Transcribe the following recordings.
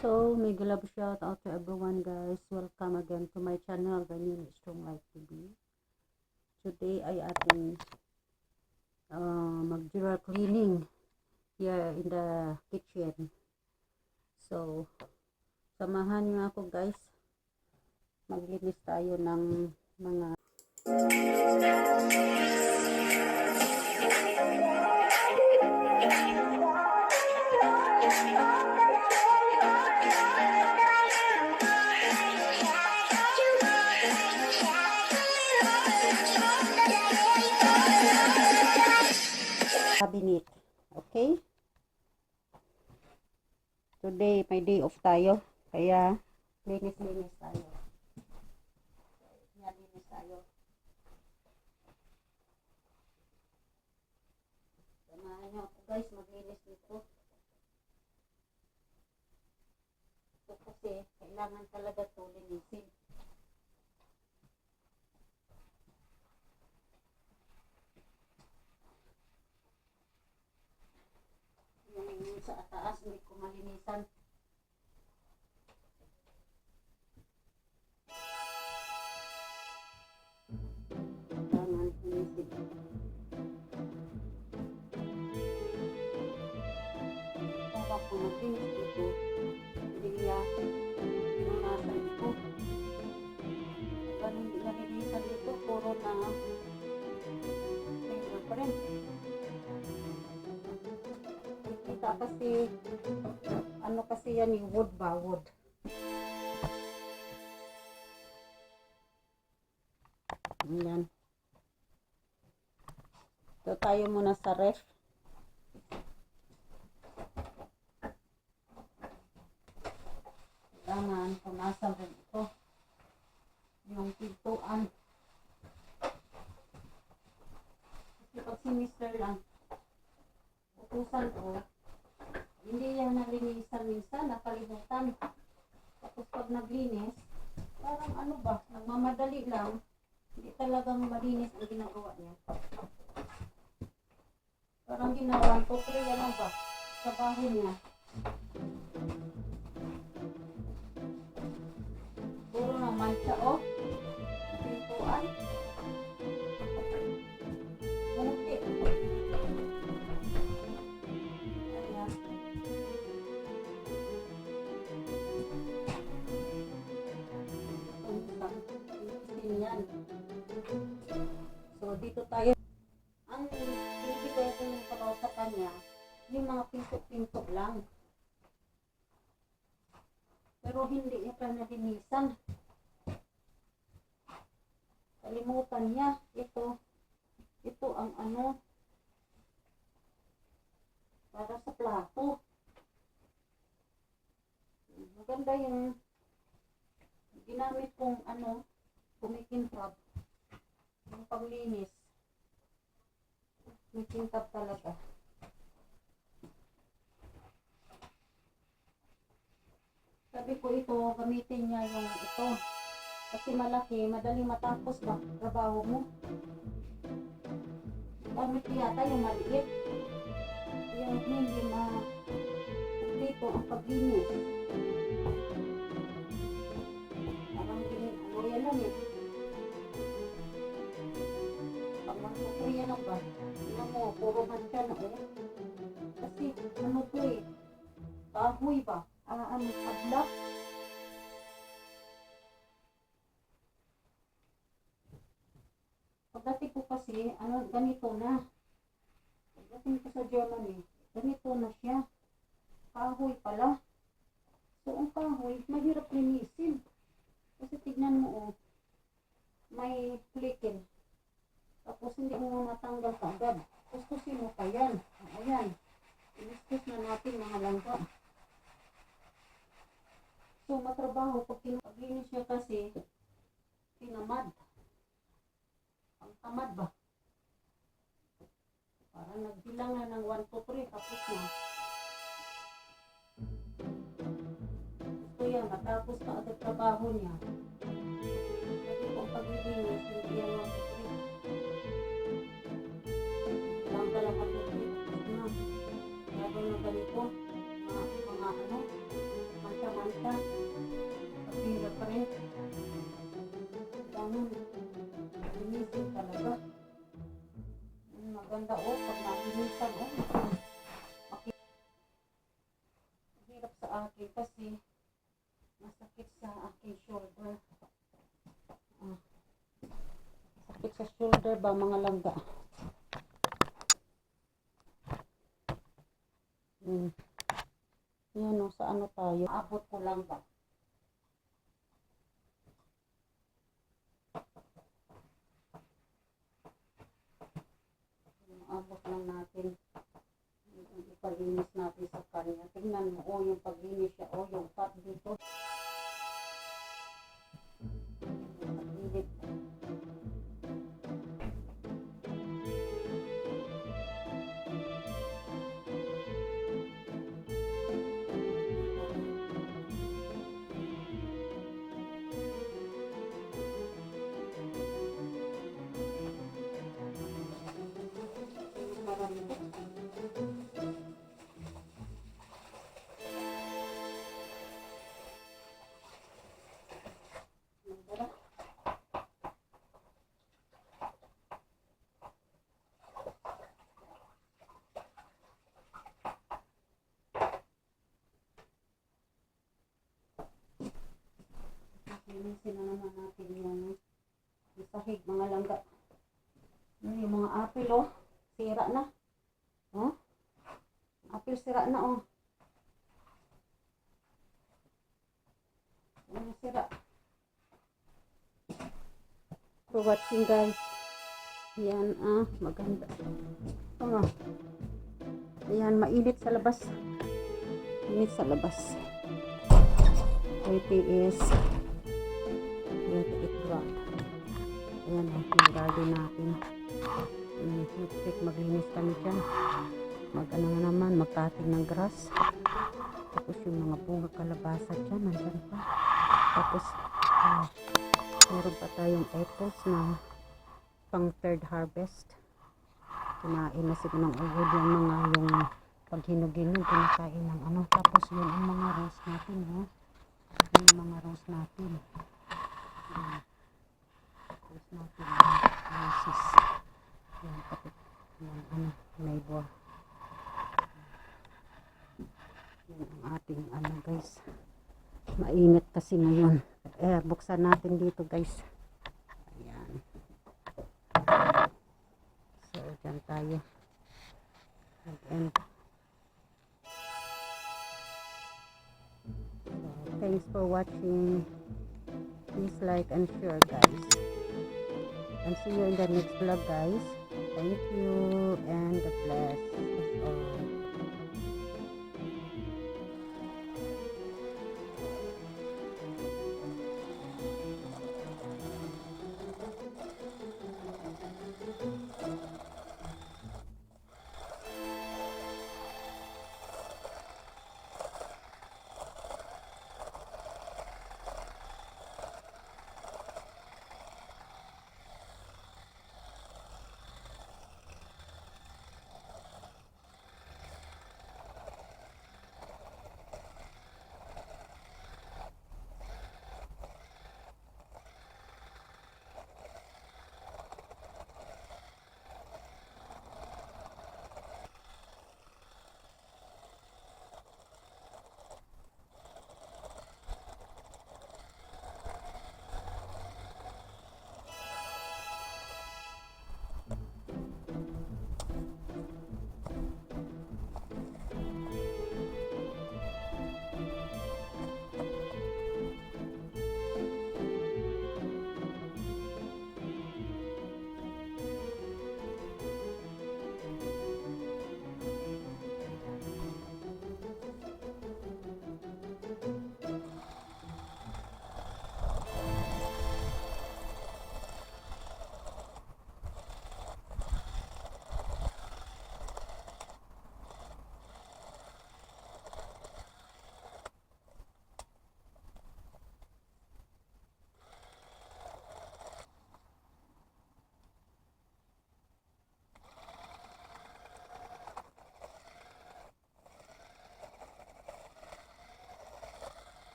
So, mega love shout out to everyone, guys. Welcome again to my channel. The name is Strong Life TV. Today ay ating mag-general cleaning here in the kitchen. So, samahan niyo ako, guys. Maglinis tayo ng mga cabinet. Okay? Today, may day off tayo. Kaya, linis-linis tayo. Yan, linis tayo. Samahan nyo ako, guys, maglinis nito. Ito kasi, kailangan talaga ito linisin. Yung sa taas, hindi ko malinisan. Kailangan linisin. Kaya ako naglinis dito, hindi niya pinunasan ito. Kaya hindi nalinisan dito, puro na fingerprint. Kita kasi, ano kasi yan yung wood ba? Wood. Ayan. So, tayo muna sa ref. Kailangan punasan rin ito. Yung pintuan. Kasi pag sinister lang, utusan ko, hindi yan nalinisan minsan, nakalimutan. Tapos pag naglinis, parang ano ba, nagmamadali lang, hindi talagang malinis ang ginagawa niya. Parang ginawa ko, pero ano ba, trabaho niya. Puro ng mancha, oh. Pintuan. Munti. Ayan. Yan. So, dito tayo. Ang hindi ko yung trabaho sa kanya, yung mga pinto-pinto lang. Pero hindi niya pa nalinisan. Kalimutan niya. Ito ang ano, para sa plato. Maganda yung ginamit kong ano, kumikintab. Yung paglinis. Kumikintab talaga. Sabi ko ito, gamitin niya yung ito. Kasi malaki, madaling matapos ba trabaho mo. Gamit yata yung maliit. Yung hindi dito ang paglinis. Parang ano yan lang eh. Pag magpupuri yan ba? Tingnan mo, puro mancha na eh. Kasi ano to eh, kahoy ba? Ano, padlak. Pagdating ko kasi, ano, ganito na. Pagdating ko sa Germany, ganito na siya. Kahoy pala. So, ang kahoy, mahirap linisin. Kasi tignan mo, oh, may flicken. Tapos hindi mo matanggal agad. Kuskusin mo pa yan. Ayan. Iniskus na natin mga langka. So, matrabaho. Pag pinaglinis niya kasi, tinamad. Ang tamad ba? Parang nagbilang na ng 1, 2, 3, tapos na. Gusto yan, matapos na agad trabaho niya. Kasi kung paglilinis, hindi yan 1, 2, 3. Lang talaga ito, tapos na. Lalo na ganito, mga ano, mancha siya. Pagkira pa rin. Ganun. Linisin talaga. Maganda pag nakinisan hirap sa akin kasi masakit sa aking shoulder. Sakit sa shoulder ba mga langga? Yan sa ano tayo? Abot ko lang ba? Abot lang natin. Ipalinis natin sa kanya. Tingnan mo, yung paglinis siya, yung fat dito. Pag-init. Linisin na naman natin yung sahig, mga langga. Yung mga apil, sira na. Apil sira na, sira. For watching, guys. Yan, maganda. Ayan, mainit sa labas. Init sa labas. is 28 grad. Ayan, yung garden natin. Maglinis kami dyan. Mag-ano na naman, mag-cutting ng grass. Tapos yung mga bunga kalabasa dyan, nandyan pa. Tapos, meron pa tayong apples na pang third harvest. Kinain na siguro ng ugod yung pag hinog-hinog, kinakain ng ano. Tapos yun ang mga rose natin, yung mga rose natin. Roses natin, roses. Yan, kapit yung neighbor. Yan ang ating guys. Mainit kasi ngayon. Buksan natin dito, guys. Ayan. So, dyan tayo. And so, thanks for watching. Please like and share, guys. And see you in the next vlog, guys. Thank you and God bless us all.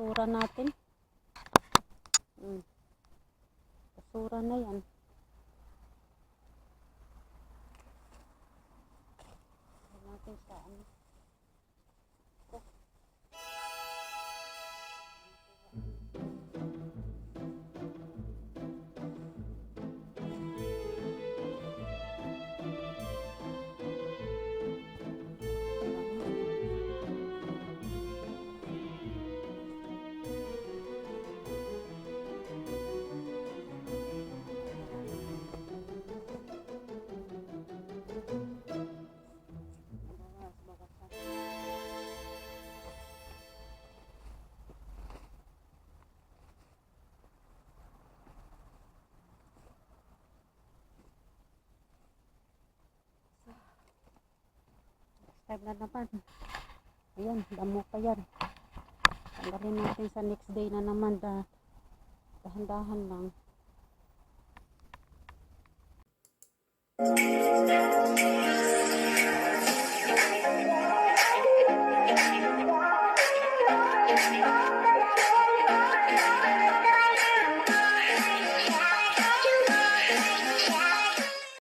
basura natin. Basura na yan. Natin sa ano. Time na naman. Ayan, damo pa yan. Tanggalin natin sa next day na naman. Dahan-dahan lang.